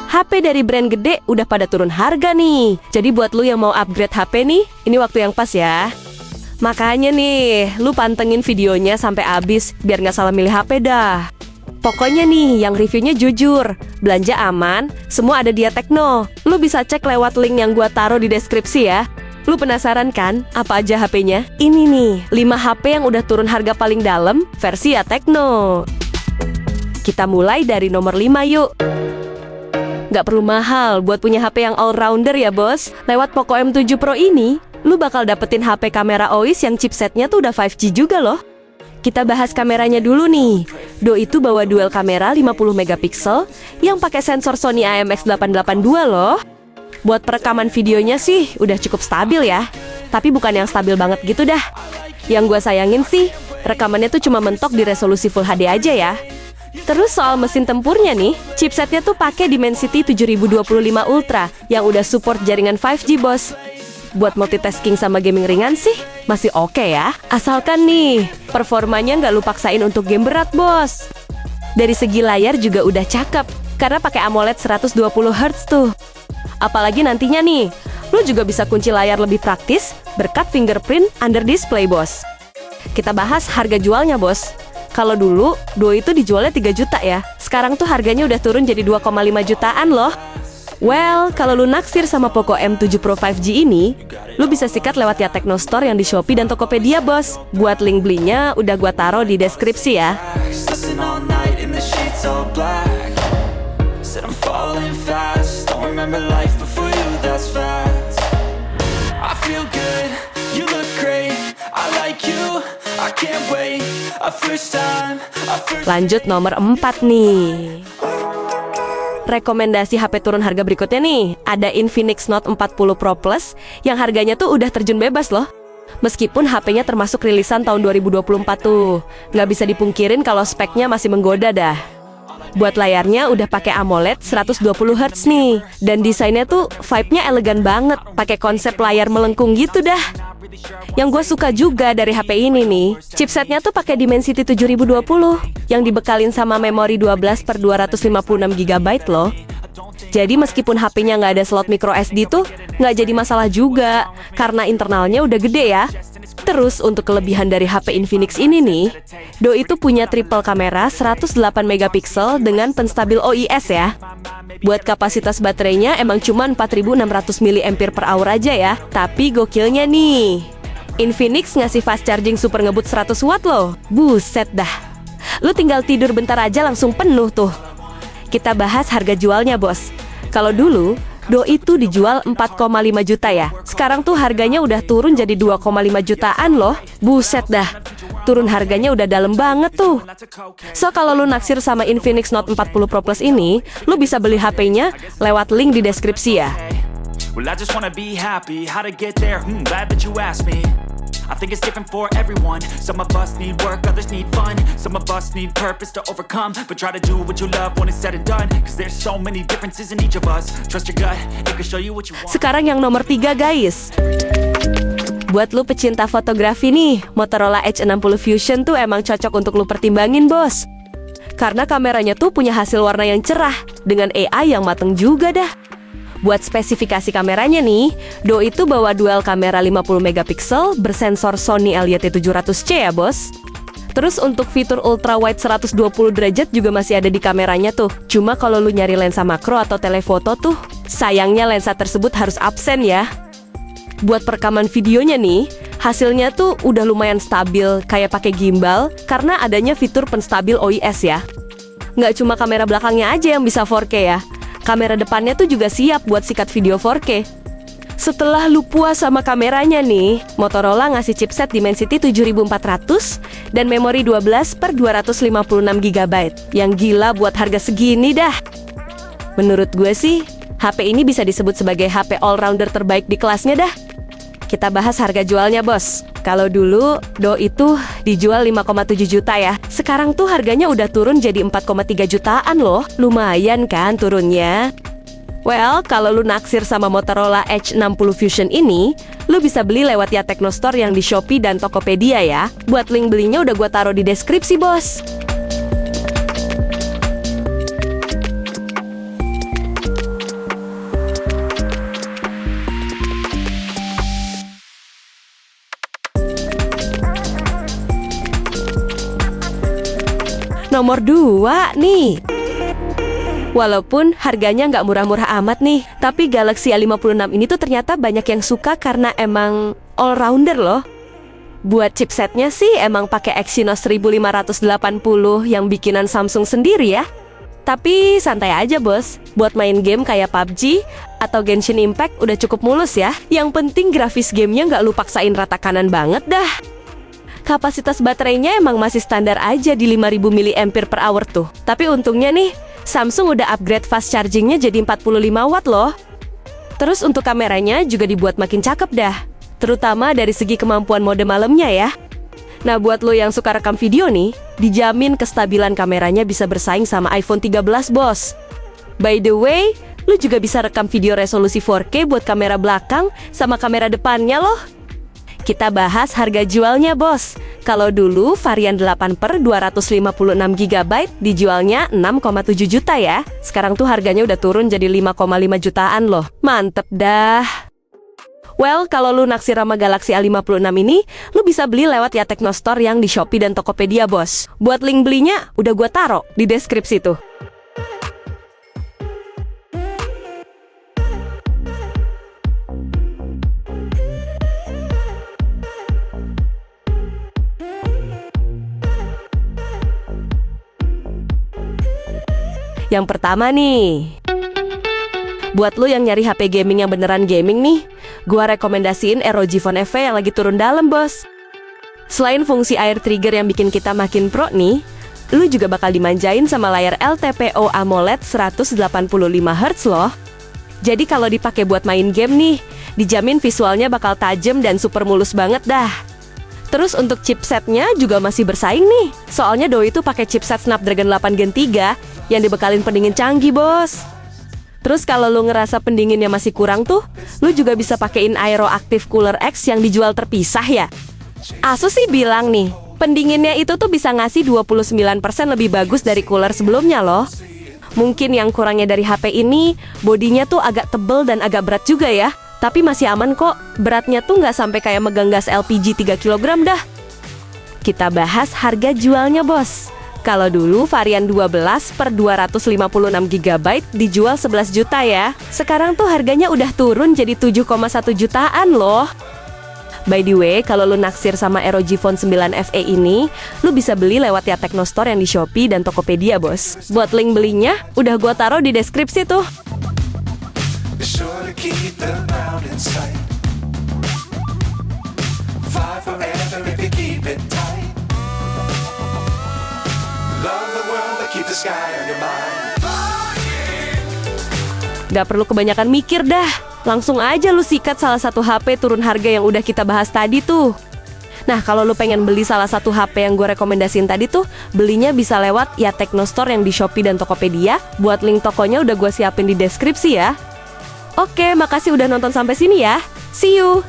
HP dari brand gede udah pada turun harga nih. Jadi buat lu yang mau upgrade HP nih, ini waktu yang pas ya. Makanya nih, lu pantengin videonya sampai habis biar nggak salah milih HP dah. Pokoknya nih, yang reviewnya jujur, belanja aman, semua ada di Tekno. Lu bisa cek lewat link yang gua taruh di deskripsi ya. Lu penasaran kan, apa aja HP-nya? Ini nih, 5 HP yang udah turun harga paling dalam versi Tekno. Kita mulai dari nomor 5 yuk. Nggak perlu mahal buat punya HP yang all-rounder ya bos. Lewat Poco M7 Pro ini, lu bakal dapetin HP kamera OIS yang chipsetnya tuh udah 5G juga loh. Kita bahas kameranya dulu nih. Do itu bawa dual kamera 50 megapiksel yang pakai sensor Sony IMX882 loh. Buat perekaman videonya sih udah cukup stabil ya. Tapi bukan yang stabil banget gitu dah. Yang gua sayangin sih, rekamannya tuh cuma mentok di resolusi Full HD aja ya. Terus soal mesin tempurnya nih, chipsetnya tuh pakai Dimensity 7025 Ultra yang udah support jaringan 5G bos. Buat multitasking sama gaming ringan sih masih oke ya. Asalkan nih, performanya nggak lu paksain untuk game berat bos. Dari segi layar juga udah cakep, karena pakai AMOLED 120 Hz tuh. Apalagi nantinya nih, lu juga bisa kunci layar lebih praktis berkat fingerprint under display bos. Kita bahas harga jualnya bos. Kalau dulu, Do itu dijualnya 3 juta ya. Sekarang tuh harganya udah turun jadi 2,5 jutaan loh. Well, kalau lu naksir sama Poco M7 Pro 5G ini, lu bisa sikat lewat Tekno Store yang di Shopee dan Tokopedia bos. Buat link belinya udah gua taruh di deskripsi ya. Lanjut nomor 4 nih. Rekomendasi HP turun harga berikutnya nih, ada Infinix Note 40 Pro Plus yang harganya tuh udah terjun bebas loh. Meskipun HP-nya termasuk rilisan tahun 2024 tuh, nggak bisa dipungkirin kalau speknya masih menggoda dah. Buat layarnya udah pakai AMOLED 120 Hz nih, dan desainnya tuh vibe-nya elegan banget, pakai konsep layar melengkung gitu dah. Yang gue suka juga dari HP ini nih, chipsetnya tuh pakai Dimensity 7020 yang dibekalin sama memori 12/256 GB loh. Jadi meskipun HP-nya nggak ada slot micro SD tuh nggak jadi masalah juga, karena internalnya udah gede ya. Terus untuk kelebihan dari HP Infinix ini nih, Do itu punya triple kamera 108 megapiksel dengan penstabil OIS ya. Buat kapasitas baterainya emang cuma 4600 mAh aja ya. Tapi gokilnya nih, Infinix ngasih fast charging super ngebut 100 watt loh. Buset dah, lu tinggal tidur bentar aja langsung penuh tuh. Kita bahas harga jualnya bos. Kalau dulu, Do itu dijual 4,5 juta ya. Sekarang tuh harganya udah turun jadi 2,5 jutaan loh. Buset dah, turun harganya udah dalam banget tuh. So kalau lu naksir sama Infinix Note 40 Pro Plus ini, lu bisa beli HP-nya lewat link di deskripsi ya. Well, I just wanna be happy. How to get there? Glad that you asked me. I think it's different for everyone. Some of us need work, others need fun. Some of us need purpose to overcome. But try to do what you love when it's said and done. Cause there's so many differences in each of us. Trust your gut, it can show you what you want. Sekarang yang nomor 3 guys. Buat lu pecinta fotografi nih, Motorola Edge 60 Fusion tuh emang cocok untuk lu pertimbangin bos. Karena kameranya tuh punya hasil warna yang cerah, dengan AI yang mateng juga dah. Buat spesifikasi kameranya nih, Do itu bawa dual kamera 50 megapiksel bersensor Sony LYT700C ya bos. Terus untuk fitur ultra wide 120 derajat juga masih ada di kameranya tuh. Cuma kalau lu nyari lensa makro atau telefoto tuh, sayangnya lensa tersebut harus absen ya. Buat perekaman videonya nih, hasilnya tuh udah lumayan stabil kayak pakai gimbal karena adanya fitur penstabil OIS ya. Nggak cuma kamera belakangnya aja yang bisa 4K ya. Kamera depannya tuh juga siap buat sikat video 4K. Setelah lu puas sama kameranya nih, Motorola ngasih chipset Dimensity 7400 dan memori 12/256 GB. Yang gila buat harga segini dah. Menurut gue sih, HP ini bisa disebut sebagai HP all-rounder terbaik di kelasnya dah. Kita bahas harga jualnya bos. Kalau dulu, Do itu dijual 5,7 juta ya. Sekarang tuh harganya udah turun jadi 4,3 jutaan loh. Lumayan kan turunnya? Well, kalau lu naksir sama Motorola Edge 60 Fusion ini, lu bisa beli lewat Tekno Store yang di Shopee dan Tokopedia ya. Buat link belinya udah gua taruh di deskripsi bos. nomor 2 nih. Walaupun harganya nggak murah-murah amat nih, tapi Galaxy A56 ini tuh ternyata banyak yang suka karena emang all-rounder loh. Buat chipsetnya sih emang pakai Exynos 1580 yang bikinan Samsung sendiri ya. Tapi santai aja bos, buat main game kayak PUBG atau Genshin Impact udah cukup mulus ya. Yang penting grafis gamenya nggak lu paksain rata kanan banget dah. Kapasitas baterainya emang masih standar aja di 5000 mAh tuh. Tapi untungnya nih, Samsung udah upgrade fast chargingnya jadi 45 watt loh. Terus untuk kameranya juga dibuat makin cakep dah, terutama dari segi kemampuan mode malamnya ya. Nah buat lo yang suka rekam video nih, dijamin kestabilan kameranya bisa bersaing sama iPhone 13 bos. By the way, lo juga bisa rekam video resolusi 4K buat kamera belakang sama kamera depannya loh. Kita bahas harga jualnya bos. Kalau dulu varian 8/256 GB dijualnya 6,7 juta ya. Sekarang tuh harganya udah turun jadi 5,5 jutaan loh. Mantep dah. Well, kalau lu naksir sama Galaxy A56 ini, lu bisa beli lewat Ya Techno Store yang di Shopee dan Tokopedia bos. Buat link belinya udah gua taruh di deskripsi tuh. Yang pertama nih, buat lo yang nyari HP gaming yang beneran gaming nih, gua rekomendasiin ROG Phone FE yang lagi turun dalam bos. Selain fungsi air trigger yang bikin kita makin pro nih, lu juga bakal dimanjain sama layar LTPO AMOLED 185Hz loh. Jadi kalau dipakai buat main game nih, dijamin visualnya bakal tajam dan super mulus banget dah. Terus untuk chipsetnya juga masih bersaing nih. Soalnya doi itu pakai chipset Snapdragon 8 Gen 3 yang dibekalin pendingin canggih bos. Terus kalau lu ngerasa pendinginnya masih kurang tuh, lu juga bisa pakein Aero Active Cooler X yang dijual terpisah ya. Asus sih bilang nih, pendinginnya itu tuh bisa ngasih 29% lebih bagus dari cooler sebelumnya loh. Mungkin yang kurangnya dari HP ini, bodinya tuh agak tebel dan agak berat juga ya. Tapi masih aman kok, beratnya tuh nggak sampai kayak megang gas LPG 3 kg dah. Kita bahas harga jualnya bos. Kalau dulu varian 12/256 GB dijual 11 juta ya. Sekarang tuh harganya udah turun jadi 7,1 jutaan loh. By the way, kalau lu naksir sama ROG Phone 9 FE ini, lu bisa beli lewat Ya Techno Store yang di Shopee dan Tokopedia bos. Buat link belinya, udah gua taruh di deskripsi tuh. Be sure to keep the ground in sight. Fly forever if you keep it tight. Love the world but keep the sky on your mind. Gak perlu kebanyakan mikir dah. Langsung aja lu sikat salah satu HP turun harga yang udah kita bahas tadi tuh. Nah kalau lu pengen beli salah satu HP yang gue rekomendasiin tadi tuh, belinya bisa lewat Ya Techno Store yang di Shopee dan Tokopedia. Buat link tokonya udah gue siapin di deskripsi ya. Oke, makasih udah nonton sampai sini ya. See you!